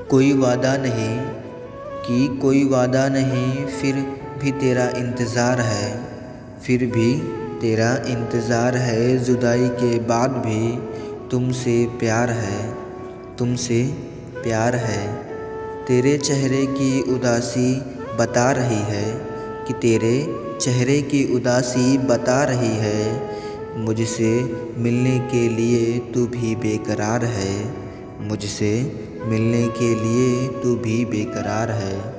कोई वादा नहीं कि कोई वादा नहीं, फिर भी तेरा इंतज़ार है, फिर भी तेरा इंतज़ार है। जुदाई के बाद भी तुमसे प्यार है, तुमसे प्यार है। तेरे चेहरे की उदासी बता रही है कि तेरे चेहरे की उदासी बता रही है, मुझसे मिलने के लिए तू भी बेकरार है, मुझसे मिलने के लिए तू भी बेकरार है।